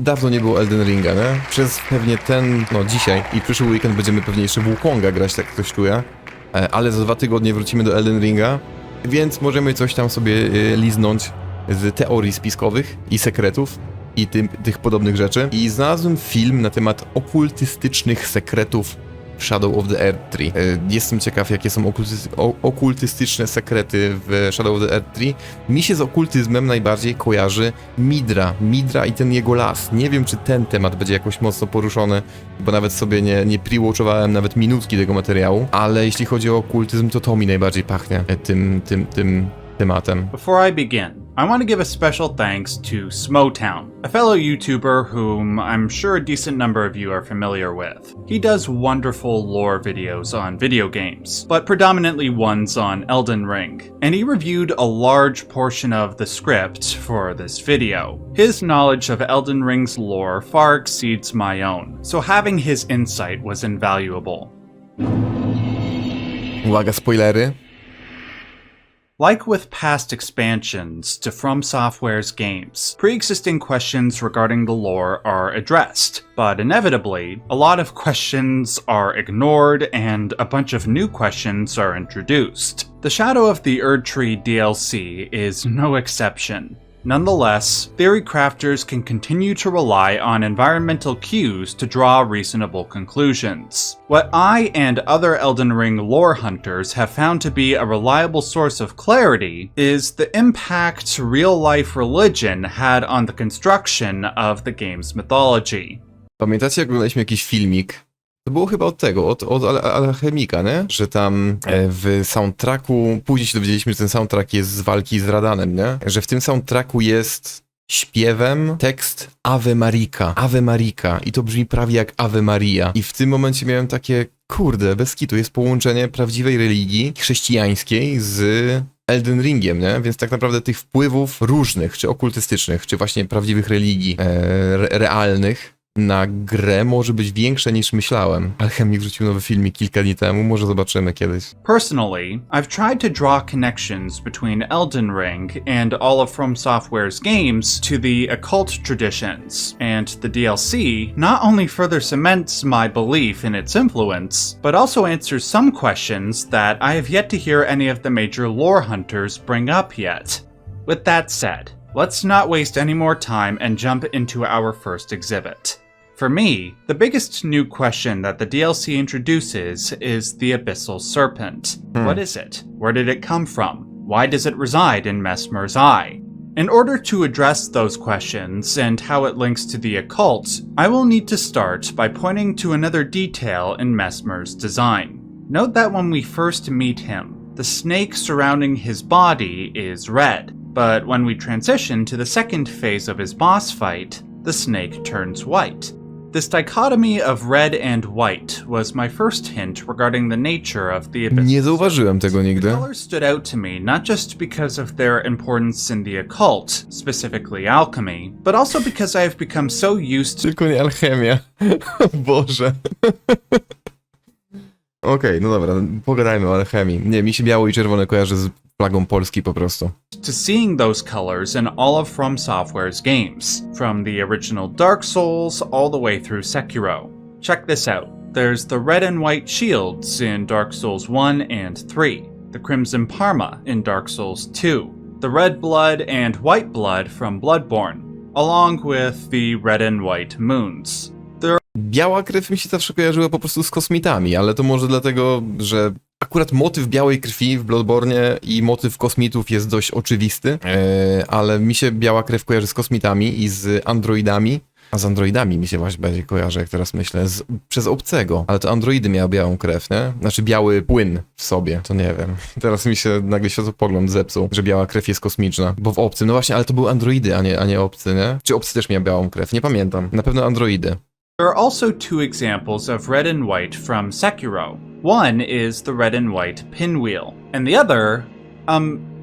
dawno nie było Elden Ringa, nie? Przez pewnie dzisiaj i przyszły weekend będziemy pewnie jeszcze w Wukonga grać, tak ktoś czuje. Ale za 2 tygodnie wrócimy do Elden Ringa, więc możemy coś tam sobie liznąć z teorii spiskowych i sekretów i tych podobnych rzeczy. I znalazłem film na temat okultystycznych sekretów w Shadow of the Earth Tree. Jestem ciekaw, jakie są okultystyczne sekrety w Shadow of the Earth Tree. Mi się z okultyzmem najbardziej kojarzy Midra i ten jego las. Nie wiem, czy ten temat będzie jakoś mocno poruszony, bo nawet sobie nie pre-watchowałem nawet minutki tego materiału, ale jeśli chodzi o okultyzm, to mi najbardziej pachnie tym tematem. Before I begin, I want to give a special thanks to Motyw, a fellow YouTuber whom I'm sure a decent number of you are familiar with. He does wonderful lore videos on video games, but predominantly ones on Elden Ring, and he reviewed a large portion of the script for this video. His knowledge of Elden Ring's lore far exceeds my own, so having his insight was invaluable. Uwaga, spoilery. Like with past expansions to From Software's games, pre-existing questions regarding the lore are addressed, but inevitably, a lot of questions are ignored and a bunch of new questions are introduced. The Shadow of the Erdtree DLC is no exception. Nonetheless, theory crafters can continue to rely on environmental cues to draw reasonable conclusions. What I and other Elden Ring lore hunters have found to be a reliable source of clarity is the impact real-life religion had on the construction of the game's mythology. Pamiętacie, jak oglądaliśmy jakiś filmik? To było chyba od alchemika, nie? Że tam w soundtracku, później się dowiedzieliśmy, że ten soundtrack jest z walki z Radanem, nie? Że w tym soundtracku jest śpiewem tekst Ave Marika i to brzmi prawie jak Ave Maria. I w tym momencie miałem takie, kurde, bez kitu, jest połączenie prawdziwej religii chrześcijańskiej z Elden Ringiem, nie? Więc tak naprawdę tych wpływów różnych, czy okultystycznych, czy właśnie prawdziwych religii realnych na grę może być większe niż myślałem. Alchemy wrzucił nowy filmik kilka dni temu, może zobaczymy kiedyś. Personally, I've tried to draw connections between Elden Ring and all of From Software's games to the occult traditions, and the DLC not only further cements my belief in its influence, but also answers some questions that I have yet to hear any of the major lore hunters bring up yet. With that said, let's not waste any more time and jump into our first exhibit. For me, the biggest new question that the DLC introduces is the Abyssal Serpent. What is it? Where did it come from? Why does it reside in Messmer's eye? In order to address those questions and how it links to the occult, I will need to start by pointing to another detail in Messmer's design. Note that when we first meet him, the snake surrounding his body is red, but when we transition to the second phase of his boss fight, the snake turns white. This dichotomy of red and white was my first hint regarding the nature of the Abyssal. Nie zauważyłem tego nigdy. The colors stood out to me not just because of their importance in the occult, specifically alchemy, but also because I have become so used to... Tylko nie alchemia. Boże. Okej, no dobra, pogadajmy o alchemii. Nie, mi się biało i czerwone kojarzy z flagą Polski po prostu. To seeing those colors in all of From Software's games, from the original Dark Souls all the way through Sekiro. Check this out. There's the red and white shields in Dark Souls 1 and 3, the Crimson Parma in Dark Souls 2, the red blood and white blood from Bloodborne, along with the red and white moons. Biała krew mi się zawsze kojarzyła po prostu z kosmitami, ale to może dlatego, że akurat motyw białej krwi w Bloodborne i motyw kosmitów jest dość oczywisty, ale mi się biała krew kojarzy z kosmitami i z androidami, a z androidami mi się właśnie bardziej kojarzy, jak teraz myślę, przez obcego, ale to androidy miały białą krew, nie? Znaczy biały płyn w sobie, to nie wiem. Teraz mi się nagle światopogląd zepsuł, że biała krew jest kosmiczna, bo w obcym, no właśnie, ale to były androidy, a nie obcy, nie? Czy obcy też miał białą krew? Nie pamiętam. Na pewno androidy. There are also two examples of red and white from Sekiro. One is the red and white pinwheel, and the other,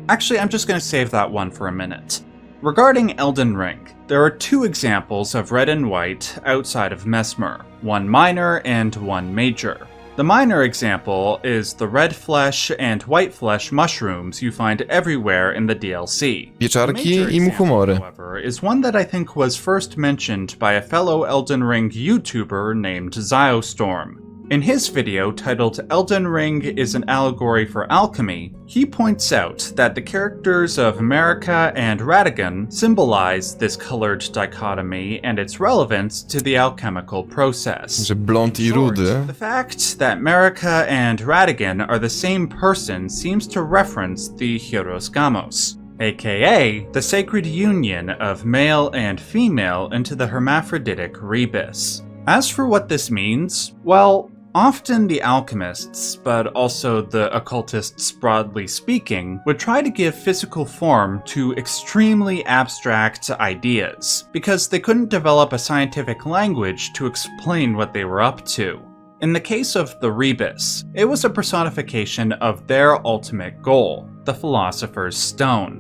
actually I'm just gonna save that one for a minute. Regarding Elden Ring, there are two examples of red and white outside of Messmer, one minor and one major. The minor example is the red flesh and white flesh mushrooms you find everywhere in the DLC. The Pieczarki major i example, muchomory. however, is one that I think was first mentioned by a fellow Elden Ring YouTuber named Ziostorm. In his video titled Elden Ring is an Allegory for Alchemy, he points out that the characters of Marika and Radagon symbolize this colored dichotomy and its relevance to the alchemical process. Że blond i In short, rudy. the fact that Marika and Radagon are the same person seems to reference the Hieros Gamos, aka the sacred union of male and female into the hermaphroditic rebus. As for what this means, well, often the alchemists, but also the occultists broadly speaking, would try to give physical form to extremely abstract ideas, because they couldn't develop a scientific language to explain what they were up to. In the case of the rebus, it was a personification of their ultimate goal, the Philosopher's Stone.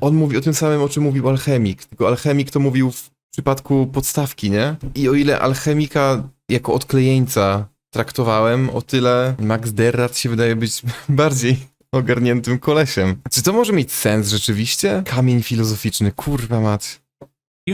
On mówi o tym samym, o czym mówił alchemik, tylko alchemik to mówił w przypadku podstawki, nie? I o ile alchemika jako odklejeńca traktowałem, o tyle Max Derrat się wydaje być bardziej ogarniętym kolesiem. Czy to może mieć sens rzeczywiście? Kamień filozoficzny, kurwa mać.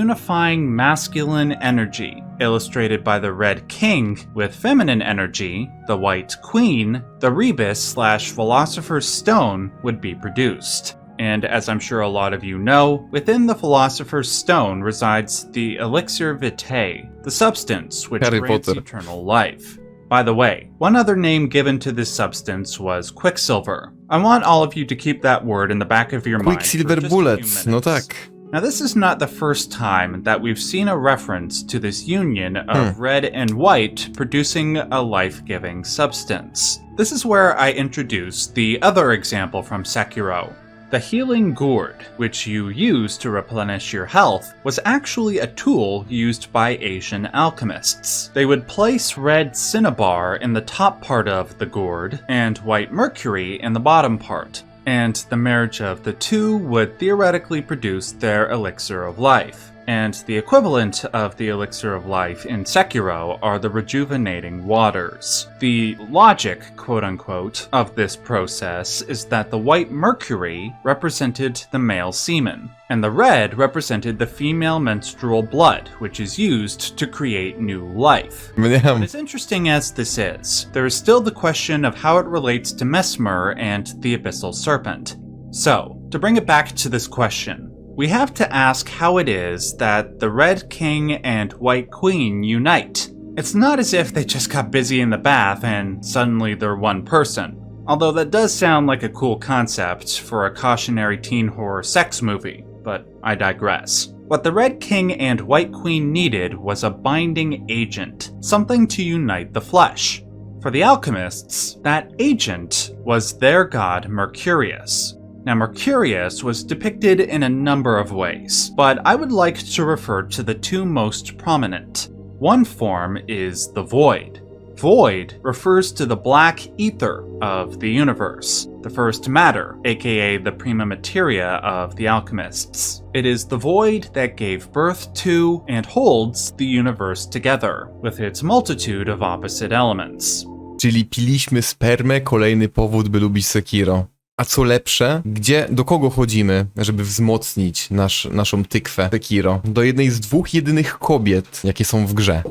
Unifying masculine energy, illustrated by the Red King, with feminine energy, the White Queen, the rebus/Philosopher's Stone would be produced. And as I'm sure a lot of you know, within the Philosopher's Stone resides the Elixir Vitae, the substance which Harry grants Potter. eternal life. By the way, one other name given to this substance was Quicksilver. I want all of you to keep that word in the back of your mind for Quicksilver just a bullets, few no minutes. tak. Now, this is not the first time that we've seen a reference to this union of red and white producing a life-giving substance. This is where I introduce the other example from Sekiro. The healing gourd, which you use to replenish your health, was actually a tool used by Asian alchemists. They would place red cinnabar in the top part of the gourd and white mercury in the bottom part, and the marriage of the two would theoretically produce their elixir of life. And the equivalent of the elixir of life in Sekiro are the rejuvenating waters. The logic, quote-unquote, of this process is that the white mercury represented the male semen, and the red represented the female menstrual blood, which is used to create new life. Mniam. But as interesting as this is, there is still the question of how it relates to Mesmer and the Abyssal Serpent. So, to bring it back to this question, we have to ask how it is that the Red King and White Queen unite. It's not as if they just got busy in the bath and suddenly they're one person. Although that does sound like a cool concept for a cautionary teen horror sex movie, but I digress. What the Red King and White Queen needed was a binding agent, something to unite the flesh. For the alchemists, that agent was their god Mercurius. Now, Mercurius was depicted in a number of ways, but I would like to refer to the two most prominent. One form is the Void. Void refers to the black ether of the universe, the first matter, aka the prima materia of the alchemists. It is the void that gave birth to and holds the universe together, with its multitude of opposite elements. Czyli piliśmy spermę, kolejny powód, by lubić Sekiro. A co lepsze, do kogo chodzimy, żeby wzmocnić naszą tykwę Sekiro? Do jednej z dwóch jedynych kobiet, jakie są w grze.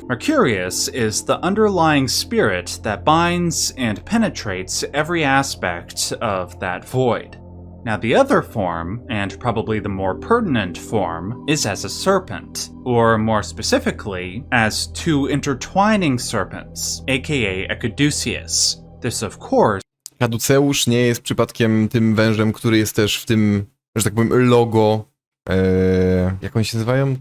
Mercurius is the underlying spirit that binds and penetrates every aspect of that void. Now, the other form, and probably the more pertinent form, is as a serpent, or more specifically, as two intertwining serpents, aka a caduceus. This, of course, Kaduceusz nie jest przypadkiem tym wężem, który jest też w tym, że tak powiem, logo, jak oni się nazywają?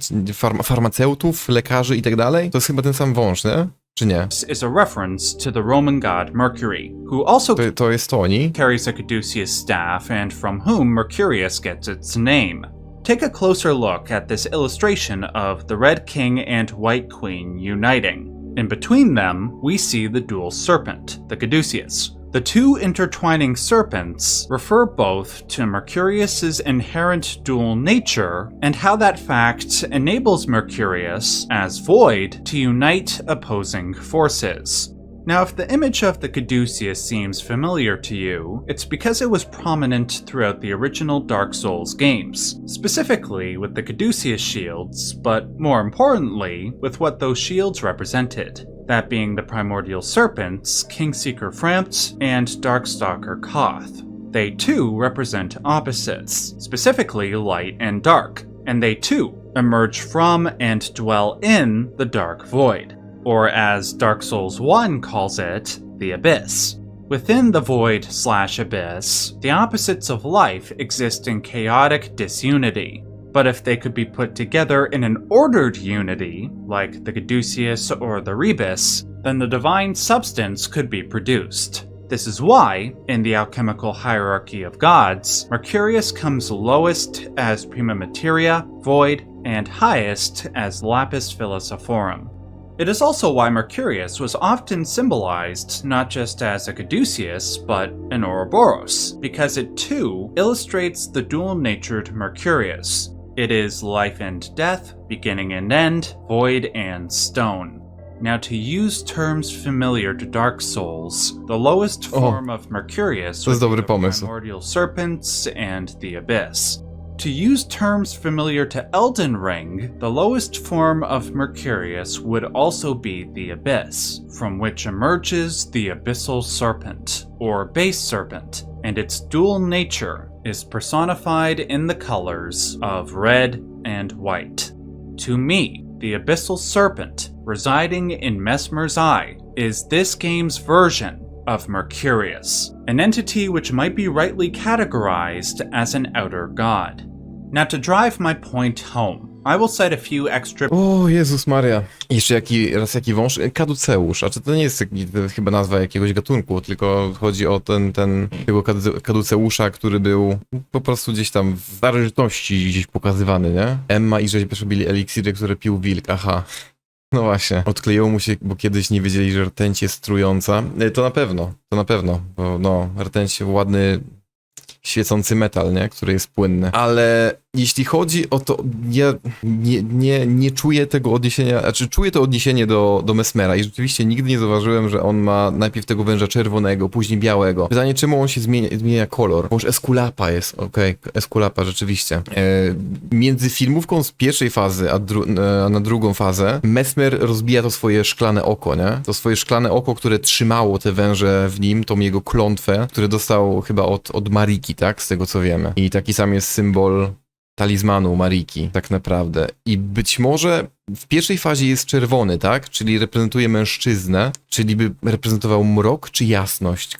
Farmaceutów, lekarzy i tak dalej? To jest chyba ten sam wąż, nie? Czy nie? is a reference to the Roman god Mercury, who also To jest oni. carries a caduceus staff and from whom Mercurius gets its name. Take a closer look at this illustration of the Red King and White Queen uniting. In between them, we see the dual serpent, the caduceus, The two intertwining serpents refer both to Mercurius's inherent dual nature and how that fact enables Mercurius, as void, to unite opposing forces. Now, if the image of the caduceus seems familiar to you, it's because it was prominent throughout the original Dark Souls games, specifically with the caduceus shields, but more importantly, with what those shields represented. That being the primordial serpents, Kingseeker Frampt, and Darkstalker Koth. They too represent opposites, specifically light and dark, and they too emerge from and dwell in the Dark Void, or as Dark Souls 1 calls it, the Abyss. Within the Void/Abyss, the opposites of life exist in chaotic disunity. But if they could be put together in an ordered unity, like the caduceus or the rebus, then the divine substance could be produced. This is why, in the alchemical hierarchy of gods, Mercurius comes lowest as prima materia, void, and highest as lapis philosophorum. It is also why Mercurius was often symbolized not just as a caduceus, but an Ouroboros, because it too illustrates the dual-natured Mercurius. It is life and death, beginning and end, void and stone. Now, to use terms familiar to Dark Souls, the lowest form of Mercurius was the primordial serpents and the Abyss. To use terms familiar to Elden Ring, the lowest form of Mercurius would also be the Abyss, from which emerges the Abyssal Serpent, or Base Serpent, and its dual nature is personified in the colors of red and white. To me, the Abyssal Serpent, residing in Messmer's Eye, is this game's version of Mercurius, an entity which might be rightly categorized as an outer god. Now, to drive my point home, I will cite a few extra... O Jezus Maria. Jeszcze jaki wąż? Kaduceusz. A czy to nie jest to chyba nazwa jakiegoś gatunku, tylko chodzi o tego kaduceusza, który był po prostu gdzieś tam w starożytności gdzieś pokazywany, nie? Emma i Rzeź robili eliksiry, które pił wilk. Aha. No właśnie. Odkleiło mu się, bo kiedyś nie wiedzieli, że rtęć jest trująca. To na pewno, bo no, rtęć ładny... świecący metal, nie? Który jest płynny. Ale jeśli chodzi o to, ja nie czuję tego odniesienia, znaczy czuję to odniesienie do Messmera i rzeczywiście nigdy nie zauważyłem, że on ma najpierw tego węża czerwonego, później białego. Pytanie, czemu on się zmienia kolor? Może Esculapa jest, okej, Esculapa, rzeczywiście. Między filmówką z pierwszej fazy, a na drugą fazę, Messmer rozbija to swoje szklane oko, nie? To swoje szklane oko, które trzymało te węże w nim, tą jego klątwę, które dostał chyba od Mariki, tak? Z tego co wiemy. I taki sam jest symbol talizmanu Mariki, tak naprawdę. I być może w pierwszej fazie jest czerwony, tak? Czyli reprezentuje mężczyznę, czyli by reprezentował mrok czy jasność.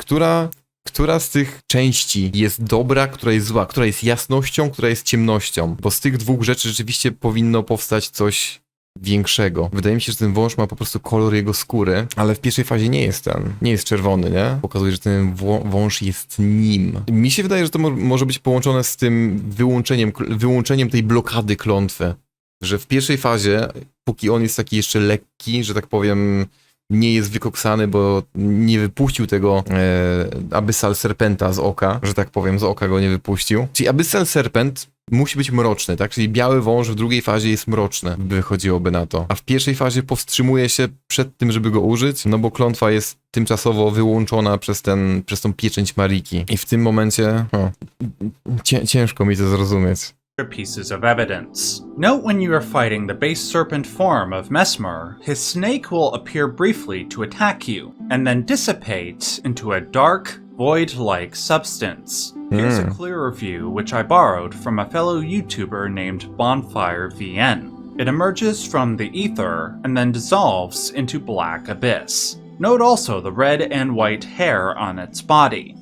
Która z tych części jest dobra, która jest zła? Która jest jasnością, która jest ciemnością? Bo z tych dwóch rzeczy rzeczywiście powinno powstać coś większego. Wydaje mi się, że ten wąż ma po prostu kolor jego skóry, ale w pierwszej fazie nie jest czerwony, nie? Pokazuje, że ten wąż jest nim. Mi się wydaje, że to może być połączone z tym wyłączeniem tej blokady klątwy, że w pierwszej fazie, póki on jest taki jeszcze lekki, że tak powiem, nie jest wykoksany, bo nie wypuścił tego Abyssal Serpenta z oka, że tak powiem, z oka go nie wypuścił. Czyli Abyssal Serpent musi być mroczny, tak? Czyli biały wąż w drugiej fazie jest mroczny, wychodziłoby na to. A w pierwszej fazie powstrzymuje się przed tym, żeby go użyć, no bo klątwa jest tymczasowo wyłączona przez tą pieczęć Mariki. I w tym momencie ciężko mi to zrozumieć. Pieces of evidence. Note when you are fighting the base serpent form of Messmer, his snake will appear briefly to attack you, and then dissipate into a dark, void-like substance. Here's a clearer view which I borrowed from a fellow YouTuber named Bonfire VN. It emerges from the ether and then dissolves into black abyss. Note also the red and white hair on its body.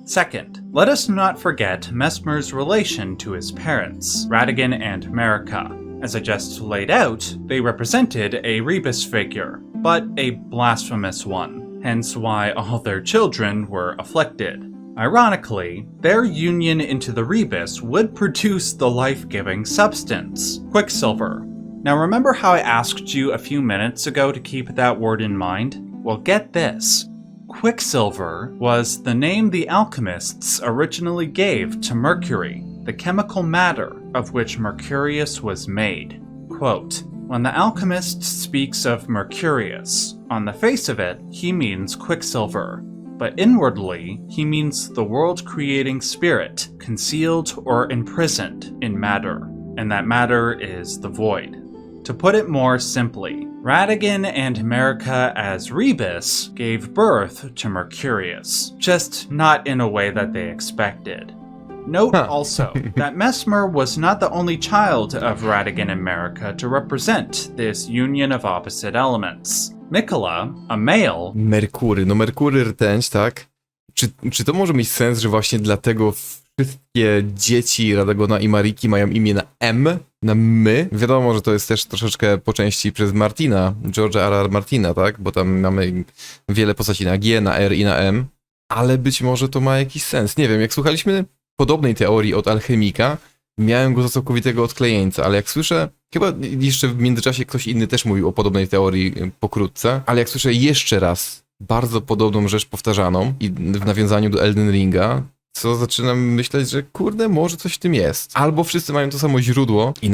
Second, let us not forget Messmer's relation to his parents, Radagon and Marika. As I just laid out, they represented a rebus figure, but a blasphemous one, hence why all their children were afflicted. Ironically, their union into the rebus would produce the life-giving substance, Quicksilver. Now remember how I asked you a few minutes ago to keep that word in mind? Well, get this. Quicksilver was the name the alchemists originally gave to Mercury, the chemical matter of which Mercurius was made. Quote, "When the alchemist speaks of Mercurius, on the face of it, he means Quicksilver, but inwardly, he means the world-creating spirit, concealed or imprisoned in matter, and that matter is the void." To put it more simply, Radagon and Marika as Rebus gave birth to Mercurius, just not in a way that they expected. Note also that Mesmer was not the only child of Radagon and Marika to represent this union of opposite elements. Mikola, a male... Merkury, no Merkury rtęć, tak? Czy to może mieć sens, że właśnie dlatego wszystkie dzieci Radagona i Mariki mają imię na M, na my? Wiadomo, że to jest też troszeczkę po części przez Martina, George'a R.R. Martina, tak? Bo tam mamy wiele postaci na G, na R i na M, ale być może to ma jakiś sens. Nie wiem, jak słuchaliśmy podobnej teorii od alchemika, miałem go za całkowitego odklejeńca, ale jak słyszę, chyba jeszcze w międzyczasie ktoś inny też mówił o podobnej teorii pokrótce, ale jak słyszę jeszcze raz bardzo podobną rzecz powtarzaną i w nawiązaniu do Elden Ringa, co zaczynam myśleć, że kurde, może coś w tym jest. Albo wszyscy mają to samo źródło i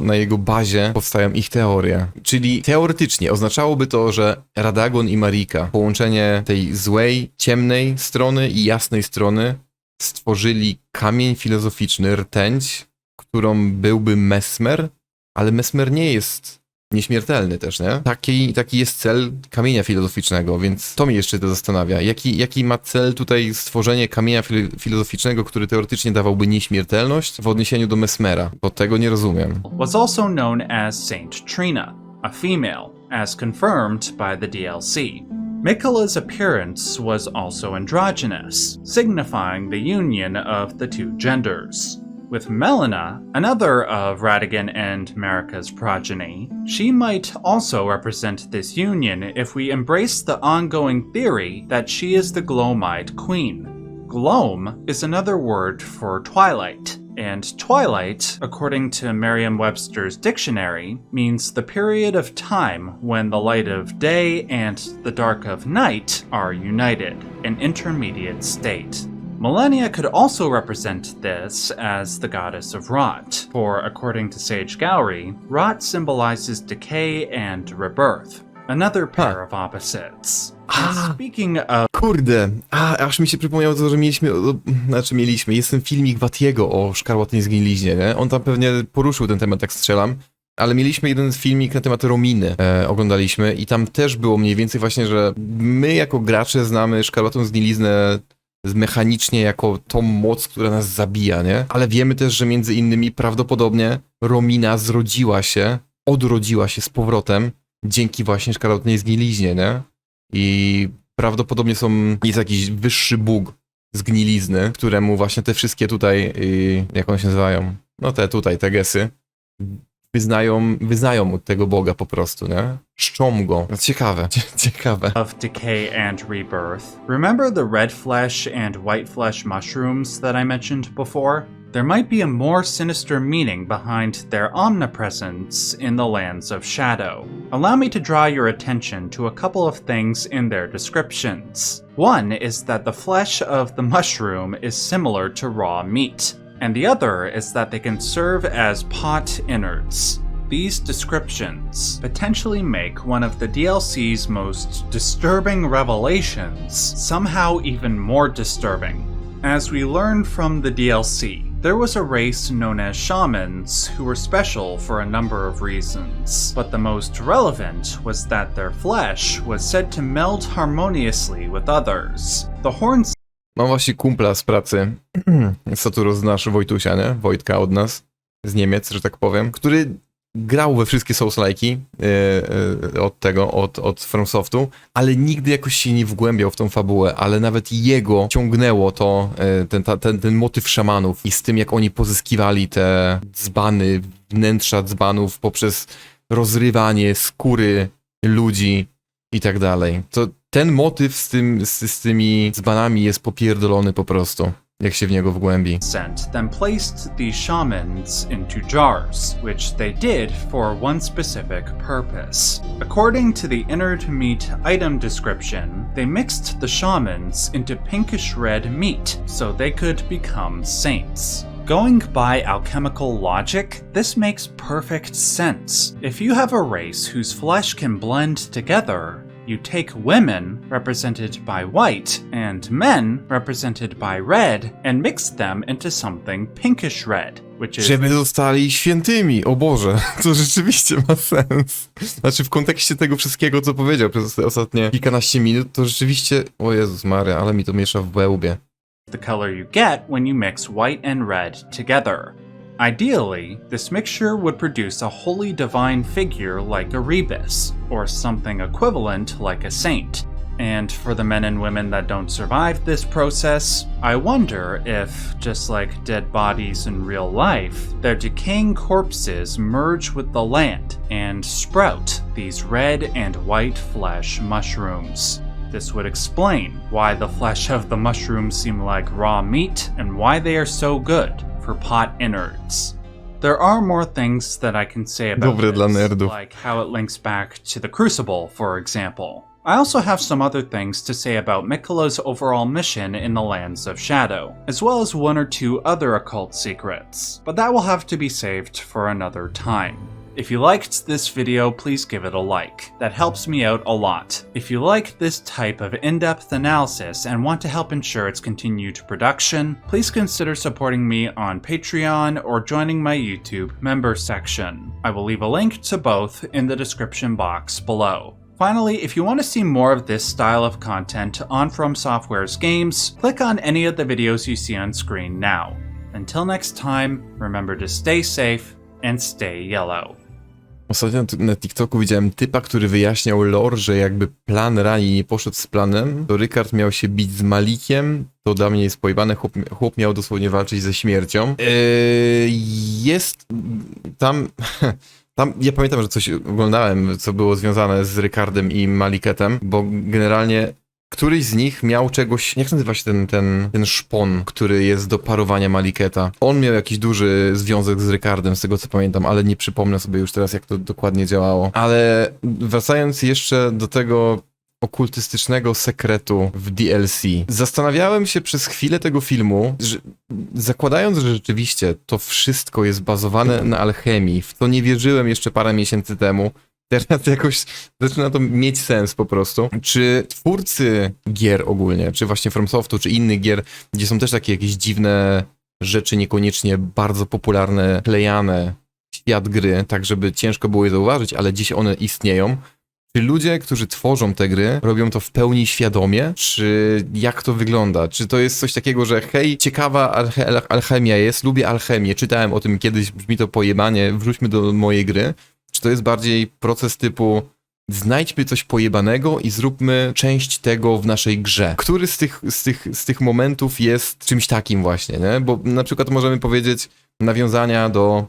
na jego bazie powstają ich teorie. Czyli teoretycznie oznaczałoby to, że Radagon i Marika, połączenie tej złej, ciemnej strony i jasnej strony, stworzyli kamień filozoficzny, rtęć, którą byłby Mesmer, ale Mesmer nie jest nieśmiertelny też, nie? Taki jest cel kamienia filozoficznego, więc to mnie jeszcze to zastanawia. Jaki ma cel tutaj stworzenie kamienia filozoficznego, który teoretycznie dawałby nieśmiertelność w odniesieniu do Mesmera? Bo tego nie rozumiem. Was also known as Saint Trina, a female, as confirmed by the DLC. Mikola's appearance was also androgynous, signifying the union of the two genders. With Melina, another of Radagon and Marika's progeny, she might also represent this union if we embrace the ongoing theory that she is the Glomite Queen. Glom is another word for twilight, and twilight, according to Merriam-Webster's dictionary, means the period of time when the light of day and the dark of night are united, an intermediate state. Millennia could also represent this as the goddess of rot, for according to Sage Gowry, rot symbolizes decay and rebirth, another pair of opposites. And speaking of... Kurde, aż mi się przypomniało to, że mieliśmy, jest ten filmik Watiego o szkarłatnej zgniliźnie, nie? On tam pewnie poruszył ten temat, tak strzelam, ale mieliśmy jeden filmik na temat Rominy, oglądaliśmy i tam też było mniej więcej właśnie, że my jako gracze znamy szkarłatną zgniliznę mechanicznie jako tą moc, która nas zabija, nie? Ale wiemy też, że między innymi prawdopodobnie Romina odrodziła się z powrotem dzięki właśnie szkarłatnej zgniliźnie, nie? I prawdopodobnie jest jakiś wyższy bóg zgnilizny, któremu właśnie te wszystkie tutaj, jak one się nazywają? No te gesy, wyznają od tego Boga po prostu, nie? Czczą go. Ciekawe. Of decay and rebirth. Remember the red flesh and white flesh mushrooms that I mentioned before? There might be a more sinister meaning behind their omnipresence in the lands of shadow. Allow me to draw your attention to a couple of things in their descriptions. One is that the flesh of the mushroom is similar to raw meat, and the other is that they can serve as pot innards. These descriptions potentially make one of the DLC's most disturbing revelations somehow even more disturbing. As we learn from the DLC, there was a race known as Shamans who were special for a number of reasons, but the most relevant was that their flesh was said to meld harmoniously with others. The horns... Mam właśnie kumpla z pracy, co tu znasz Wojtusia, nie? Wojtka od nas, z Niemiec, że tak powiem, który grał we wszystkie Souls-like'i od FromSoftu, ale nigdy jakoś się nie wgłębiał w tą fabułę, ale nawet jego ciągnęło to, ten motyw szamanów i z tym, jak oni pozyskiwali te dzbany, wnętrza dzbanów poprzez rozrywanie skóry ludzi i tak dalej. To ten motyw z tymi dzbanami jest popierdolony po prostu. jak się w niego wgłębi. Then placed the shamans into jars, which they did for one specific purpose. According to the innard meat item description, they mixed the shamans into pinkish red meat so they could become saints. Going by alchemical logic, this makes perfect sense. If you have a race whose flesh can blend together, you take women, represented by white, and men, represented by red, and mix them into something pinkish red, which is... Żeby zostali świętymi, o Boże, to rzeczywiście ma sens. Znaczy w kontekście tego wszystkiego, co powiedział przez te ostatnie kilkanaście minut, to rzeczywiście... O Jezus Maria, ale mi to miesza w łbie. The color you get when you mix white and red together. Ideally, this mixture would produce a holy divine figure like a rebus, or something equivalent like a saint. And for the men and women that don't survive this process, I wonder if, just like dead bodies in real life, their decaying corpses merge with the land and sprout these red and white flesh mushrooms. This would explain why the flesh of the mushrooms seem like raw meat and why they are so good for pot innards. There are more things that I can say about Dobre dla this, nerdów. like how it links back to the Crucible, for example. I also have some other things to say about Miquella's overall mission in the Lands of Shadow, as well as one or two other occult secrets, but that will have to be saved for another time. If you liked this video, please give it a like. That helps me out a lot. If you like this type of in-depth analysis and want to help ensure its continued production, please consider supporting me on Patreon or joining my YouTube member section. I will leave a link to both in the description box below. Finally, if you want to see more of this style of content on From Software's games, click on any of the videos you see on screen now. Until next time, remember to stay safe and stay yellow. Ostatnio na TikToku widziałem typa, który wyjaśniał lore, że jakby plan Rani nie poszedł z planem, to Rykard miał się bić z Malikiem, to dla mnie jest pojebane, chłop miał dosłownie walczyć ze śmiercią. Jest tam... Ja pamiętam, że coś oglądałem, co było związane z Rykardem i Maliketem, bo generalnie któryś z nich miał czegoś, jak nazywa się ten szpon, który jest do parowania Maliketa. On miał jakiś duży związek z Rykardem, z tego co pamiętam, ale nie przypomnę sobie już teraz, jak to dokładnie działało. Ale wracając jeszcze do tego okultystycznego sekretu w DLC. Zastanawiałem się przez chwilę tego filmu, że zakładając, że rzeczywiście to wszystko jest bazowane na alchemii, w to nie wierzyłem jeszcze parę miesięcy temu, teraz jakoś zaczyna to mieć sens po prostu. Czy twórcy gier ogólnie, czy właśnie FromSoftu, czy innych gier, gdzie są też takie jakieś dziwne rzeczy, niekoniecznie bardzo popularne, klejane w świat gry, tak żeby ciężko było je zauważyć, ale dziś one istnieją. Czy ludzie, którzy tworzą te gry, robią to w pełni świadomie? Czy jak to wygląda? Czy to jest coś takiego, że hej, ciekawa alchemia jest, lubię alchemię, czytałem o tym kiedyś, brzmi to pojebanie, wróćmy do mojej gry? Czy to jest bardziej proces typu znajdźmy coś pojebanego i zróbmy część tego w naszej grze? Który z tych momentów jest czymś takim właśnie, nie? Bo na przykład możemy powiedzieć nawiązania do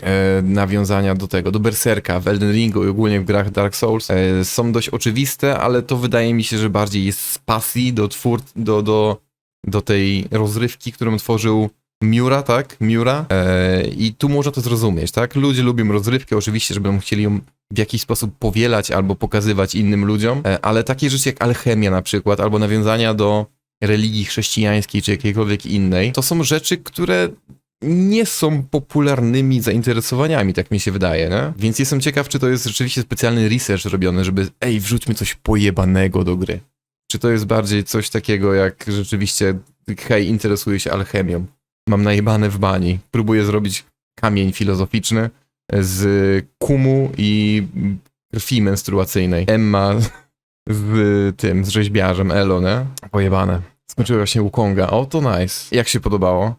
Berserka w Elden Ringu i ogólnie w grach Dark Souls są dość oczywiste, ale to wydaje mi się, że bardziej jest z pasji do tej rozrywki, którą tworzył Miura, tak? Miura. I tu można to zrozumieć, tak? Ludzie lubią rozrywkę, oczywiście, że będą chcieli ją w jakiś sposób powielać albo pokazywać innym ludziom, ale takie rzeczy jak alchemia na przykład, albo nawiązania do religii chrześcijańskiej czy jakiejkolwiek innej, to są rzeczy, które nie są popularnymi zainteresowaniami, tak mi się wydaje, nie? Więc jestem ciekaw, czy to jest rzeczywiście specjalny research robiony, żeby wrzućmy coś pojebanego do gry. Czy to jest bardziej coś takiego, jak rzeczywiście hej, interesuję się alchemią. Mam najebane w bani. Próbuję zrobić kamień filozoficzny z kumu i krwi menstruacyjnej. Emma z rzeźbiarzem, Elo, nie? Pojebane. Skończyła się Wukonga. O, to nice. Jak się podobało?